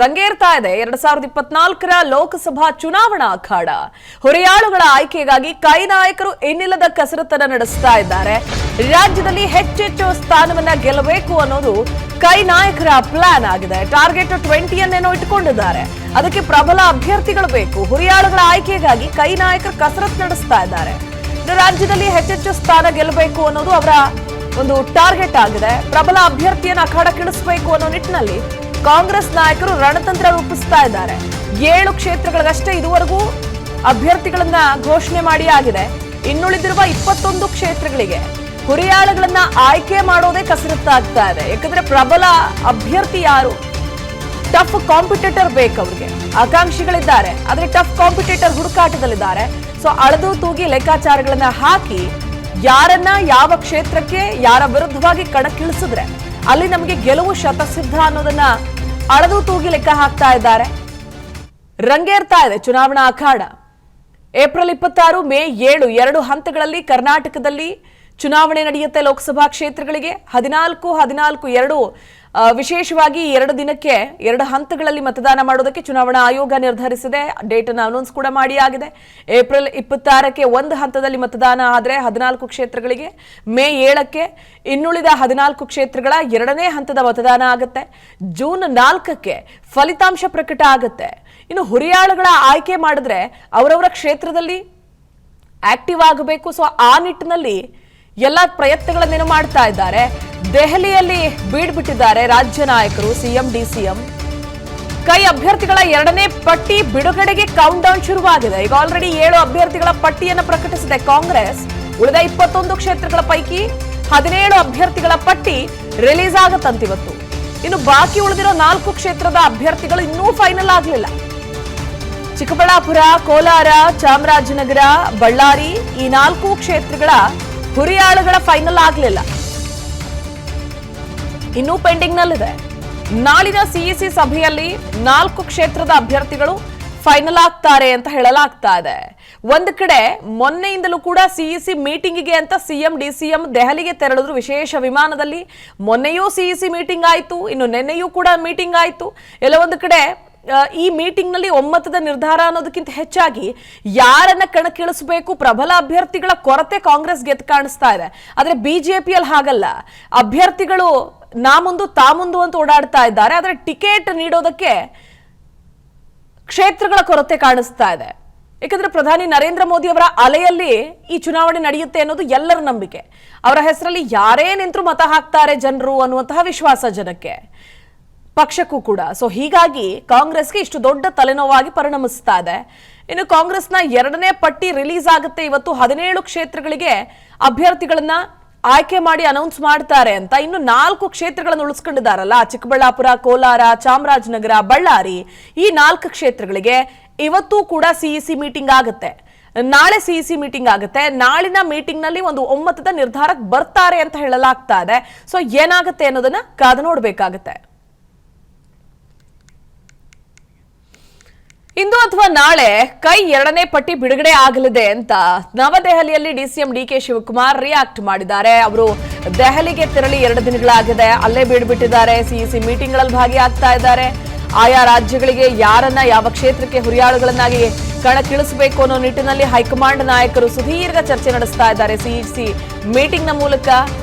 ರಂಗೇರ್ತಾ ಇದೆ 2024ರ ಲೋಕಸಭಾ ಚುನಾವಣಾ ಅಖಾಡ. ಹುರಿಯಾಳುಗಳ ಆಯ್ಕೆಗಾಗಿ ಕೈ ನಾಯಕರು ಇನ್ನಿಲ್ಲದ ಕಸರತ್ತನ್ನ ನಡೆಸ್ತಾ ಇದ್ದಾರೆ. ರಾಜ್ಯದಲ್ಲಿ ಹೆಚ್ಚೆಚ್ಚು ಸ್ಥಾನವನ್ನ ಗೆಲ್ಲಬೇಕು ಅನ್ನೋದು ಕೈ ನಾಯಕರ ಪ್ಲಾನ್ ಆಗಿದೆ. ಟಾರ್ಗೆಟ್ 20 ಇಟ್ಟುಕೊಂಡಿದ್ದಾರೆ. ಅದಕ್ಕೆ ಪ್ರಬಲ ಅಭ್ಯರ್ಥಿಗಳು ಬೇಕು. ಹುರಿಯಾಳುಗಳ ಆಯ್ಕೆಗಾಗಿ ಕೈ ನಾಯಕರು ಕಸರತ್ತು ನಡೆಸ್ತಾ ಇದ್ದಾರೆ. ರಾಜ್ಯದಲ್ಲಿ ಹೆಚ್ಚೆಚ್ಚು ಸ್ಥಾನ ಗೆಲ್ಲಬೇಕು ಅನ್ನೋದು ಅವರ ಒಂದು ಟಾರ್ಗೆಟ್ ಆಗಿದೆ. ಪ್ರಬಲ ಅಭ್ಯರ್ಥಿಯನ್ನು ಅಖಾಡಕ್ಕಿಳಿಸಬೇಕು ಅನ್ನೋ ನಿಟ್ಟಿನಲ್ಲಿ ಕಾಂಗ್ರೆಸ್ ನಾಯಕರು ರಣತಂತ್ರ ರೂಪಿಸ್ತಾ ಇದ್ದಾರೆ. 7 ಕ್ಷೇತ್ರಗಳಿಗಷ್ಟೇ ಇದುವರೆಗೂ ಅಭ್ಯರ್ಥಿಗಳನ್ನ ಘೋಷಣೆ ಮಾಡಿ ಆಗಿದೆ. ಇನ್ನುಳಿದಿರುವ 21 ಕ್ಷೇತ್ರಗಳಿಗೆ ಹುರಿಯಾಳುಗಳನ್ನ ಆಯ್ಕೆ ಮಾಡೋದೇ ಕಸರತ್ತಾಗ್ತಾ ಇದೆ. ಯಾಕಂದ್ರೆ ಪ್ರಬಲ ಅಭ್ಯರ್ಥಿ ಯಾರು, ಟಫ್ ಕಾಂಪಿಟೇಟರ್ ಬೇಕು. ಅವ್ರಿಗೆ ಆಕಾಂಕ್ಷಿಗಳಿದ್ದಾರೆ, ಆದ್ರೆ ಟಫ್ ಕಾಂಪಿಟೇಟರ್ ಹುಡುಕಾಟದಲ್ಲಿದ್ದಾರೆ. ಸೊ ಅಳೆದು ತೂಗಿ ಲೆಕ್ಕಾಚಾರಗಳನ್ನ ಹಾಕಿ ಯಾರನ್ನ ಯಾವ ಕ್ಷೇತ್ರಕ್ಕೆ ಯಾರ ವಿರುದ್ಧವಾಗಿ ಕಣಕ್ಕಿಳಿಸಿದ್ರೆ ಅಲ್ಲಿ ನಮಗೆ ಗೆಲುವು ಶತಸಿದ್ಧ ಅನ್ನೋದನ್ನ ಅಳೆದು ತೂಗಿ ಲೆಕ್ಕ ಹಾಕ್ತಾ ಇದ್ದಾರೆ. ರಂಗೇರ್ತಾ ಇದೆ ಚುನಾವಣಾ ಅಖಾಡ. ಏಪ್ರಿಲ್ 26, ಮೇ 7 2 ಹಂತಗಳಲ್ಲಿ ಕರ್ನಾಟಕದಲ್ಲಿ ಚುನಾವಣೆ ನಡೆಯುತ್ತೆ. ಲೋಕಸಭಾ ಕ್ಷೇತ್ರಗಳಿಗೆ 14 2 ವಿಶೇಷವಾಗಿ 2 ದಿನಕ್ಕೆ 2 ಹಂತಗಳಲ್ಲಿ ಮತದಾನ ಮಾಡೋದಕ್ಕೆ ಚುನಾವಣಾ ಆಯೋಗ ನಿರ್ಧರಿಸಿದೆ. ಡೇಟ್ ಅನ್ನು ಅನೌನ್ಸ್ ಕೂಡ ಮಾಡಿ ಆಗಿದೆ. ಏಪ್ರಿಲ್ 26ಕ್ಕೆ 1 ಹಂತದಲ್ಲಿ ಮತದಾನ ಆದರೆ 14 ಕ್ಷೇತ್ರಗಳಿಗೆ, ಮೇ 7ಕ್ಕೆ ಇನ್ನುಳಿದ 14 ಕ್ಷೇತ್ರಗಳ 2ನೇ ಹಂತದ ಮತದಾನ ಆಗುತ್ತೆ. ಜೂನ್ 4ಕ್ಕೆ ಫಲಿತಾಂಶ ಪ್ರಕಟ ಆಗುತ್ತೆ. ಇನ್ನು ಹುರಿಯಾಳುಗಳ ಆಯ್ಕೆ ಮಾಡಿದ್ರೆ ಅವರವರ ಕ್ಷೇತ್ರದಲ್ಲಿ ಆಕ್ಟಿವ್ ಆಗಬೇಕು. ಸೊ ಆ ನಿಟ್ಟಿನಲ್ಲಿ ಎಲ್ಲ ಪ್ರಯತ್ನಗಳನ್ನೇನು ಮಾಡ್ತಾ ಇದ್ದಾರೆ. ದೆಹಲಿಯಲ್ಲಿ ಬೀಡ್ಬಿಟ್ಟಿದ್ದಾರೆ ರಾಜ್ಯ ನಾಯಕರು, ಸಿಎಂ ಡಿಸಿಎಂ. ಕೈ ಅಭ್ಯರ್ಥಿಗಳ 2ನೇ ಪಟ್ಟಿ ಬಿಡುಗಡೆಗೆ ಕೌಂಟ್ ಡೌನ್ ಶುರುವಾಗಿದೆ. ಈಗ ಆಲ್ರೆಡಿ 7 ಅಭ್ಯರ್ಥಿಗಳ ಪಟ್ಟಿಯನ್ನು ಪ್ರಕಟಿಸಿದೆ ಕಾಂಗ್ರೆಸ್. ಉಳಿದ 21 ಕ್ಷೇತ್ರಗಳ ಪೈಕಿ 17 ಅಭ್ಯರ್ಥಿಗಳ ಪಟ್ಟಿ ರಿಲೀಸ್ ಆಗತ್ತಂತಿವತ್ತು. ಇನ್ನು ಬಾಕಿ ಉಳಿದಿರೋ 4 ಕ್ಷೇತ್ರದ ಅಭ್ಯರ್ಥಿಗಳು ಇನ್ನೂ ಫೈನಲ್ ಆಗಲಿಲ್ಲ. ಚಿಕ್ಕಬಳ್ಳಾಪುರ, ಕೋಲಾರ, ಚಾಮರಾಜನಗರ, ಬಳ್ಳಾರಿ ಈ 4 ಕ್ಷೇತ್ರಗಳ ಹುರಿಯಾಳುಗಳ ಫೈನಲ್ ಆಗಲಿಲ್ಲ, ಇನ್ನೂ ಪೆಂಡಿಂಗ್ ನಲ್ಲಿದೆ. ನಾಳಿನ ಸಿಇಸಿ ಸಭೆಯಲ್ಲಿ 4 ಕ್ಷೇತ್ರದ ಅಭ್ಯರ್ಥಿಗಳು ಫೈನಲ್ ಆಗ್ತಾರೆ ಅಂತ ಹೇಳಲಾಗ್ತಾ ಇದೆ. ಒಂದು ಕಡೆ ಮೊನ್ನೆಯಿಂದಲೂ ಕೂಡ ಸಿಇಸಿ ಮೀಟಿಂಗಿಗೆ ಅಂತ ಸಿಎಂ ಡಿಸಿಎಂ ದೆಹಲಿಗೆ ತೆರಳಿದ್ರು ವಿಶೇಷ ವಿಮಾನದಲ್ಲಿ. ಮೊನ್ನೆಯೂ ಸಿಇಸಿ ಮೀಟಿಂಗ್ ಆಯ್ತು, ಇನ್ನು ನಿನ್ನೆಯೂ ಕೂಡ ಮೀಟಿಂಗ್ ಆಯ್ತು. ಎಲ್ಲ ಒಂದು ಕಡೆ ಈ ಮೀಟಿಂಗ್ ನಲ್ಲಿ ಒಮ್ಮತದ ನಿರ್ಧಾರ ಅನ್ನೋದಕ್ಕಿಂತ ಹೆಚ್ಚಾಗಿ ಯಾರನ್ನ ಕಣಕ್ಕಿಳಿಸಬೇಕು, ಪ್ರಬಲ ಅಭ್ಯರ್ಥಿಗಳ ಕೊರತೆ ಕಾಂಗ್ರೆಸ್ಗೆ ಎದ್ದು ಕಾಣಿಸ್ತಾ ಇದೆ. ಆದ್ರೆ ಬಿಜೆಪಿಯಲ್ಲಿ ಹಾಗಲ್ಲ. ಅಭ್ಯರ್ಥಿಗಳು ನಾ ಮುಂದು ತಾ ಮುಂದು ಅಂತ ಓಡಾಡ್ತಾ ಇದ್ದಾರೆ. ಆದ್ರೆ ಟಿಕೆಟ್ ನೀಡೋದಕ್ಕೆ ಕ್ಷೇತ್ರಗಳ ಕೊರತೆ ಕಾಣಿಸ್ತಾ ಇದೆ. ಯಾಕಂದ್ರೆ ಪ್ರಧಾನಿ ನರೇಂದ್ರ ಮೋದಿ ಅವರ ಅಲೆಯಲ್ಲಿ ಈ ಚುನಾವಣೆ ನಡೆಯುತ್ತೆ ಅನ್ನೋದು ಎಲ್ಲರ ನಂಬಿಕೆ. ಅವರ ಹೆಸರಲ್ಲಿ ಯಾರೇ ನಿಂತರೂ ಮತ ಹಾಕ್ತಾರೆ ಜನರು ಅನ್ನುವಂತಹ ವಿಶ್ವಾಸ ಜನಕ್ಕೆ, ಪಕ್ಷಕ್ಕೂ ಕೂಡ. ಸೊ ಹೀಗಾಗಿ ಕಾಂಗ್ರೆಸ್ಗೆ ಇಷ್ಟು ದೊಡ್ಡ ತಲೆನೋವಾಗಿ ಪರಿಣಮಿಸ್ತಾ ಇದೆ. ಇನ್ನು ಕಾಂಗ್ರೆಸ್ನ 2ನೇ ಪಟ್ಟಿ ರಿಲೀಸ್ ಆಗುತ್ತೆ ಇವತ್ತು. 17 ಕ್ಷೇತ್ರಗಳಿಗೆ ಅಭ್ಯರ್ಥಿಗಳನ್ನ ಆಯ್ಕೆ ಮಾಡಿ ಅನೌನ್ಸ್ ಮಾಡ್ತಾರೆ ಅಂತ. ಇನ್ನು 4 ಕ್ಷೇತ್ರಗಳನ್ನು ಉಳಿಸ್ಕೊಂಡಿದ್ದಾರಲ್ಲ, ಚಿಕ್ಕಬಳ್ಳಾಪುರ, ಕೋಲಾರ, ಚಾಮರಾಜನಗರ, ಬಳ್ಳಾರಿ ಈ 4 ಕ್ಷೇತ್ರಗಳಿಗೆ ಇವತ್ತು ಕೂಡ ಸಿಇಸಿ ಮೀಟಿಂಗ್ ಆಗುತ್ತೆ. ನಾಳೆ ಸಿಇಸಿ ಮೀಟಿಂಗ್ ಆಗುತ್ತೆ. ನಾಳಿನ ಮೀಟಿಂಗ್ ನಲ್ಲಿ ಒಂದು ಒಮ್ಮತದ ನಿರ್ಧಾರಕ್ಕೆ ಬರ್ತಾರೆ ಅಂತ ಹೇಳಲಾಗ್ತಾ ಇದೆ. ಸೊ ಏನಾಗುತ್ತೆ ಅನ್ನೋದನ್ನ ಕಾದು ನೋಡ್ಬೇಕಾಗತ್ತೆ. ಇಂದು ಅಥವಾ ನಾಳೆ ಕೈ 2ನೇ ಪಟ್ಟಿ ಬಿಡುಗಡೆ ಆಗಲಿದೆ ಅಂತ ನವದೆಹಲಿಯಲ್ಲಿ ಡಿಸಿಎಂ ಡಿಕೆ ಶಿವಕುಮಾರ್ ರಿಯಾಕ್ಟ್ ಮಾಡಿದ್ದಾರೆ. ಅವರು ದೆಹಲಿಗೆ ತೆರಳಿ 2 ದಿನಗಳಾಗಿದೆ, ಅಲ್ಲೇ ಬೀಡ್ಬಿಟ್ಟಿದ್ದಾರೆ. ಸಿಇಸಿ ಮೀಟಿಂಗ್ ಗಳಲ್ಲಿ ಭಾಗಿಯಾಗ್ತಾ ಇದ್ದಾರೆ. ಆಯಾ ರಾಜ್ಯಗಳಿಗೆ ಯಾರನ್ನ ಯಾವ ಕ್ಷೇತ್ರಕ್ಕೆ ಹುರಿಯಾಳುಗಳನ್ನಾಗಿ ಕಣಕ್ಕಿಳಿಸಬೇಕು ಅನ್ನೋ ನಿಟ್ಟಿನಲ್ಲಿ ಹೈಕಮಾಂಡ್ ನಾಯಕರು ಸುದೀರ್ಘ ಚರ್ಚೆ ನಡೆಸ್ತಾ ಇದ್ದಾರೆ. ಸಿಇಸಿ ಮೀಟಿಂಗ್ ನ ಮೂಲಕ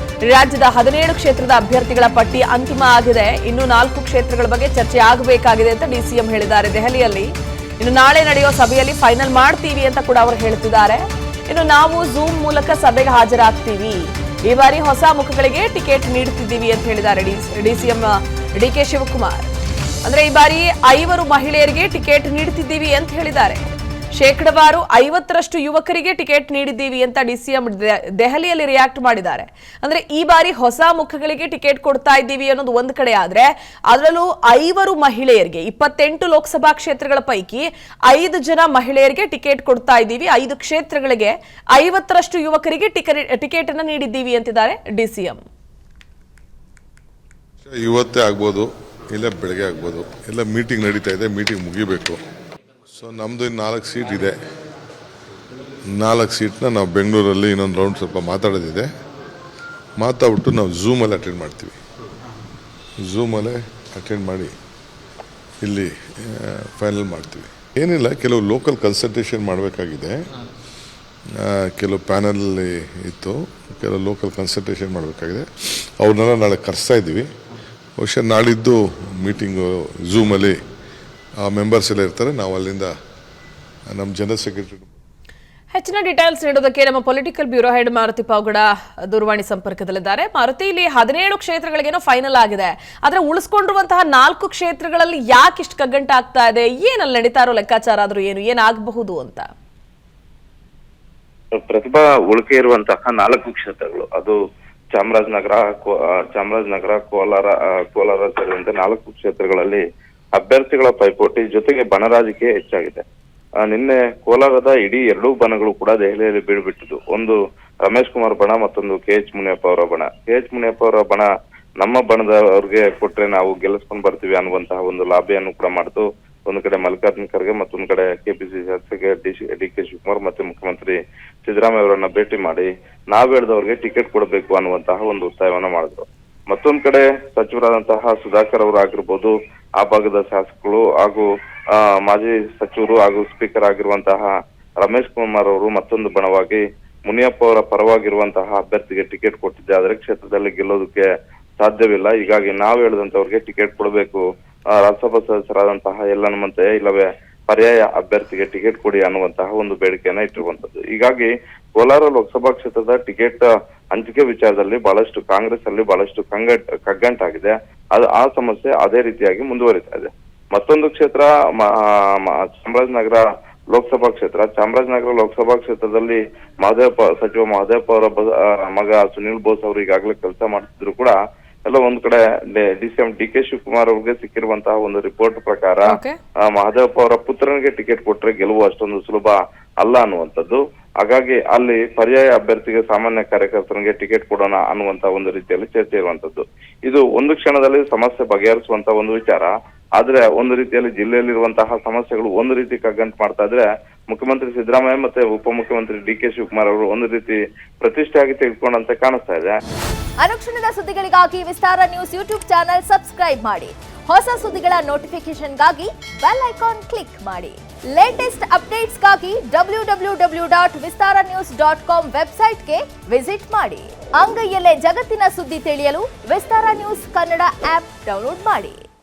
ರಾಜ್ಯದ 17 ಕ್ಷೇತ್ರದ ಅಭ್ಯರ್ಥಿಗಳ ಪಟ್ಟಿ ಅಂತಿಮ ಆಗಿದೆ. ಇನ್ನು 4 ಕ್ಷೇತ್ರಗಳ ಬಗ್ಗೆ ಚರ್ಚೆ ಆಗಬೇಕಾಗಿದೆ ಅಂತ ಡಿಸಿಎಂ ಹೇಳಿದ್ದಾರೆ ದೆಹಲಿಯಲ್ಲಿ. ಇನ್ನು ನಾಳೆ ನಡೆಯೋ ಸಭೆಯಲ್ಲಿ ಫೈನಲ್ ಮಾಡ್ತೀವಿ ಅಂತ ಕೂಡ ಅವರು ಹೇಳ್ತಿದ್ದಾರೆ. ಇನ್ನು ನಾವು ಝೂಮ್ ಮೂಲಕ ಸಭೆಗೆ ಹಾಜರಾಗ್ತೀವಿ, ಈ ಬಾರಿ ಹೊಸ ಮುಖಗಳಿಗೆ ಟಿಕೆಟ್ ನೀಡುತ್ತಿದ್ದೀವಿ ಅಂತ ಹೇಳಿದ್ದಾರೆ ಡಿಸಿಎಂ ಡಿಕೆ ಶಿವಕುಮಾರ್. ಅಂದ್ರೆ ಈ ಬಾರಿ 5 ಮಹಿಳೆಯರಿಗೆ ಟಿಕೆಟ್ ನೀಡುತ್ತಿದ್ದೀವಿ ಅಂತ ಹೇಳಿದ್ದಾರೆ. ಶೇಕಡವಾರು 50ರಷ್ಟು ಯುವಕರಿಗೆ ಟಿಕೆಟ್ ನೀಡಿದ್ದೀವಿ ಅಂತ ಡಿಸಿಎಂ ದೆಹಲಿಯಲ್ಲಿ ರಿಯಾಕ್ಟ್ ಮಾಡಿದ್ದಾರೆ. ಅಂದ್ರೆ ಈ ಬಾರಿ ಹೊಸ ಮುಖಗಳಿಗೆ ಟಿಕೆಟ್ ಕೊಡ್ತಾ ಇದ್ದೀವಿ ಅನ್ನೋದು ಒಂದು ಕಡೆ ಆದ್ರೆ, ಅದರಲ್ಲೂ 5 ಮಹಿಳೆಯರಿಗೆ 28 ಲೋಕಸಭಾ ಕ್ಷೇತ್ರಗಳ ಪೈಕಿ 5 ಜನ ಮಹಿಳೆಯರಿಗೆ ಟಿಕೆಟ್ ಕೊಡ್ತಾ ಇದ್ದೀವಿ. 5 ಕ್ಷೇತ್ರಗಳಿಗೆ 50ರಷ್ಟು ಯುವಕರಿಗೆ ಟಿಕೆಟ್ ಅನ್ನು ನೀಡಿದ್ದೀವಿ ಅಂತಿದ್ದಾರೆ ಡಿಸಿಎಂ. ಇವತ್ತೇ ಆಗ್ಬೋದು, ಇಲ್ಲ ಬೆಳಗ್ಗೆ ಆಗ್ಬೋದು, ಇಲ್ಲ ಮೀಟಿಂಗ್ ನಡೀತಾ ಇದೆ, ಮೀಟಿಂಗ್ ಮುಗಿಬೇಕು. ಸೊ ನಮ್ಮದು 4 ಸೀಟ್ ಇದೆ. 4 ಸೀಟ್ನ ನಾವು ಬೆಂಗಳೂರಲ್ಲಿ ಇನ್ನೊಂದು ರೌಂಡ್ ಸ್ವಲ್ಪ ಮಾತಾಡೋದಿದೆ. ಮಾತಾಡ್ಬಿಟ್ಟು ನಾವು ಝೂಮಲ್ಲಿ ಅಟೆಂಡ್ ಮಾಡ್ತೀವಿ. ಝೂಮಲ್ಲೇ ಅಟೆಂಡ್ ಮಾಡಿ ಇಲ್ಲಿ ಫೈನಲ್ ಮಾಡ್ತೀವಿ. ಏನಿಲ್ಲ, ಕೆಲವು ಲೋಕಲ್ ಕನ್ಸಲ್ಟೇಷನ್ ಮಾಡಬೇಕಾಗಿದೆ. ಕೆಲವು ಪ್ಯಾನಲಲ್ಲಿ ಇತ್ತು, ಕೆಲವು ಲೋಕಲ್ ಕನ್ಸಲ್ಟೇಷನ್ ಮಾಡಬೇಕಾಗಿದೆ. ಅವ್ರನ್ನೆಲ್ಲ ನಾಳೆ ಕರೆಸ್ತಾ ಇದ್ದೀವಿ. ಬಹುಶಃ ನಾಳಿದ್ದು ಮೀಟಿಂಗು ಝೂಮಲ್ಲಿ ಆ ಮೆಂಬರ್ಸ್ ಎಲ್ಲ ಇರ್ತಾರೆ. ನಾವು ಅಲ್ಲಿಂದ ನಮ್ಮ ಜನರಲ್ ಸೆಕ್ರೆಟರಿ ಹೆಚ್ಚಿನ ಡೀಟೇಲ್ಸ್ ನೀಡೋದಕ್ಕೆ ನಮ್ಮ political bureau head Maruti Pavagada ದೂರವಾಣಿ ಸಂಪರ್ಕದಲ್ಲಿದ್ದಾರೆ. ಮಾರುತಿ, ಇಲ್ಲಿ 17 ಕ್ಷೇತ್ರಗಳಿಗೇನೋ ಫೈನಲ್ ಆಗಿದೆ, ಆದ್ರೆ ಉಳಿಸ್ಕೊಂಡಿರುವಂತಹ 4 ಕ್ಷೇತ್ರಗಳಲ್ಲಿ ಯಾಕೆ ಇಷ್ಟು ಕಗ್ಗಂಟ ಆಗ್ತಾ ಇದೆ? ಏನಲ್ಲಿ ನಡೀತಾ ಇರೋ ಲೆಕ್ಕಾಚಾರ ಆದ್ರೂ ಏನಾಗಬಹುದು ಅಂತ? ಪ್ರತಿಭಾ ಉಳಿಕೆ ಇರುವಂತಹ 4 ಕ್ಷೇತ್ರಗಳು, ಅದು ಚಾಮರಾಜನಗರ, ಕೋಲಾರ ಸೇರಿದಂತೆ 4 ಕ್ಷೇತ್ರಗಳಲ್ಲಿ ಅಭ್ಯರ್ಥಿಗಳ ಪೈಪೋಟಿ ಜೊತೆಗೆ ಬಣರಾಜಕೀಯ ಹೆಚ್ಚಾಗಿದೆ. ನಿನ್ನೆ ಕೋಲಾರದ ಇಡೀ 2 ಬಣಗಳು ಕೂಡ ದೆಹಲಿಯಲ್ಲಿ ಬೀಳ್ಬಿಟ್ಟಿದ್ದು. ಒಂದು ರಮೇಶ್ ಕುಮಾರ್ ಬಣ, ಮತ್ತೊಂದು KH ಮುನಿಯಪ್ಪ ಅವರ ಬಣ. KH ಮುನಿಯಪ್ಪ ಅವರ ಬಣ ನಮ್ಮ ಬಣದವ್ರಿಗೆ ಕೊಟ್ರೆ ನಾವು ಗೆಲ್ಲಿಸ್ಕೊಂಡು ಬರ್ತೀವಿ ಅನ್ನುವಂತಹ ಒಂದು ಲಾಬಿಯನ್ನು ಕೂಡ ಮಾಡ್ತು. ಒಂದು ಕಡೆ ಮಲ್ಲಿಕಾರ್ಜುನ ಖರ್ಗೆ, ಮತ್ತೊಂದು ಕಡೆ KPCC ಅಧ್ಯಕ್ಷ DK ಶಿವಕುಮಾರ್ ಮತ್ತೆ ಮುಖ್ಯಮಂತ್ರಿ ಸಿದ್ದರಾಮಯ್ಯ ಅವರನ್ನ ಭೇಟಿ ಮಾಡಿ ನಾವ್ ಹೇಳಿದವ್ರಿಗೆ ಟಿಕೆಟ್ ಕೊಡಬೇಕು ಅನ್ನುವಂತಹ ಒಂದು ಒತ್ತಾಯವನ್ನ ಮಾಡಿದ್ರು. ಮತ್ತೊಂದು ಕಡೆ ಸಚಿವರಾದಂತಹ ಸುಧಾಕರ್ ಅವರು ಆಗಿರ್ಬೋದು, ಆ ಭಾಗದ ಶಾಸಕರು ಹಾಗೂ ಮಾಜಿ ಸಚಿವರು ಹಾಗೂ ಸ್ಪೀಕರ್ ಆಗಿರುವಂತಹ ರಮೇಶ್ ಕುಮಾರ್ ಅವರು ಮತ್ತೊಂದು ಬಣವಾಗಿ ಮುನಿಯಪ್ಪ ಅವರ ಪರವಾಗಿರುವಂತಹ ಅಭ್ಯರ್ಥಿಗೆ ಟಿಕೆಟ್ ಕೊಟ್ಟಿದ್ದೆ, ಆದರೆ ಕ್ಷೇತ್ರದಲ್ಲಿ ಗೆಲ್ಲೋದಕ್ಕೆ ಸಾಧ್ಯವಿಲ್ಲ, ಹೀಗಾಗಿ ನಾವು ಹೇಳಿದಂತವ್ರಿಗೆ ಟಿಕೆಟ್ ಕೊಡಬೇಕು, ರಾಜ್ಯಸಭಾ ಸದಸ್ಯರಾದಂತಹ ಯಲ್ಲಹನುಮಂತಯ್ಯ ಇಲ್ಲವೇ ಪರ್ಯಾಯ ಅಭ್ಯರ್ಥಿಗೆ ಟಿಕೆಟ್ ಕೊಡಿ ಅನ್ನುವಂತಹ ಒಂದು ಬೇಡಿಕೆಯನ್ನ ಇಟ್ಟಿರುವಂತದ್ದು. ಹೀಗಾಗಿ ಕೋಲಾರ ಲೋಕಸಭಾ ಕ್ಷೇತ್ರದ ಟಿಕೆಟ್ ಹಂಚಿಕೆ ವಿಚಾರದಲ್ಲಿ ಬಹಳಷ್ಟು ಕಾಂಗ್ರೆಸ್ ಅಲ್ಲಿ ಬಹಳಷ್ಟು ಕಗ್ಗಂಟಾಗಿದೆ. ಆ ಸಮಸ್ಯೆ ಅದೇ ರೀತಿಯಾಗಿ ಮುಂದುವರಿತಾ ಇದೆ. ಮತ್ತೊಂದು ಕ್ಷೇತ್ರ ಚಾಮರಾಜನಗರ ಲೋಕಸಭಾ ಕ್ಷೇತ್ರ. ಚಾಮರಾಜನಗರ ಲೋಕಸಭಾ ಕ್ಷೇತ್ರದಲ್ಲಿ ಸಚಿವ ಮಹದೇವಪ್ಪ ಅವರ ಮಗ ಸುನಿಲ್ ಬೋಸ್ ಅವರು ಈಗಾಗಲೇ ಕೆಲಸ ಮಾಡ್ತಿದ್ರು ಕೂಡ ಎಲ್ಲ ಒಂದ್ ಕಡೆ DCM DK ಶಿವಕುಮಾರ್ ಅವ್ರಿಗೆ ಸಿಕ್ಕಿರುವಂತಹ ಒಂದು ರಿಪೋರ್ಟ್ ಪ್ರಕಾರ ಮಹದೇವಪ್ಪ ಅವರ ಪುತ್ರನಿಗೆ ಟಿಕೆಟ್ ಕೊಟ್ರೆ ಗೆಲುವು ಅಷ್ಟೊಂದು ಸುಲಭ ಅಲ್ಲ ಅನ್ನುವಂಥದ್ದು. ಹಾಗಾಗಿ ಅಲ್ಲಿ ಪರ್ಯಾಯ ಅಭ್ಯರ್ಥಿಗೆ ಸಾಮಾನ್ಯ ಕಾರ್ಯಕರ್ತನಿಗೆ ಟಿಕೆಟ್ ಕೊಡೋಣ ಅನ್ನುವಂತ ಒಂದು ರೀತಿಯಲ್ಲಿ ಚರ್ಚೆ ಇರುವಂತದ್ದು. ಇದು ಒಂದು ಕ್ಷಣದಲ್ಲಿ ಸಮಸ್ಯೆ ಬಗೆಹರಿಸುವಂತ ಒಂದು ವಿಚಾರ. ಆದ್ರೆ ಒಂದು ರೀತಿಯಲ್ಲಿ ಜಿಲ್ಲೆಯಲ್ಲಿರುವಂತಹ ಸಮಸ್ಯೆಗಳು ಒಂದು ರೀತಿ ಕಗ್ಗಂಟು ಮಾಡ್ತಾ ಇದ್ರೆ ಮುಖ್ಯಮಂತ್ರಿ ಸಿದ್ದರಾಮಯ್ಯ ಮತ್ತೆ ಉಪಮುಖ್ಯಮಂತ್ರಿ DK ಶಿವಕುಮಾರ್ ಅವರು ಒಂದು ರೀತಿ ಪ್ರತಿಷ್ಠೆಯಾಗಿ ತೆಗೆದುಕೊಂಡಂತೆ ಕಾಣಿಸ್ತಾ ಇದೆ. ಅನುಕ್ಷಣದ ಸುದ್ದಿಗಳಿಗಾಗಿ ವಿಸ್ತಾರ ನ್ಯೂಸ್ ಯೂಟ್ಯೂಬ್ ಚಾನೆಲ್ ಸಬ್ಸ್ಕ್ರೈಬ್ ಮಾಡಿ. ಹೊಸ ಸುದ್ದಿಗಳ ನೋಟಿಫಿಕೇಶನ್ಗಾಗಿ ಬೆಲ್ ಐಕಾನ್ ಕ್ಲಿಕ್ ಮಾಡಿ. ಲೇಟೆಸ್ಟ್ ಅಪ್ಡೇಟ್ಸ್ಗಾಗಿ www.vistaranews.com ವೆಬ್ಸೈಟ್ಗೆ ವಿಸಿಟ್ ಮಾಡಿ. ಅಂಗೈಯಲ್ಲೇ ಜಗತ್ತಿನ ಸುದ್ದಿ ತಿಳಿಯಲು ವಿಸ್ತಾರ ನ್ಯೂಸ್ ಕನ್ನಡ ಆಪ್ ಡೌನ್ಲೋಡ್ ಮಾಡಿ.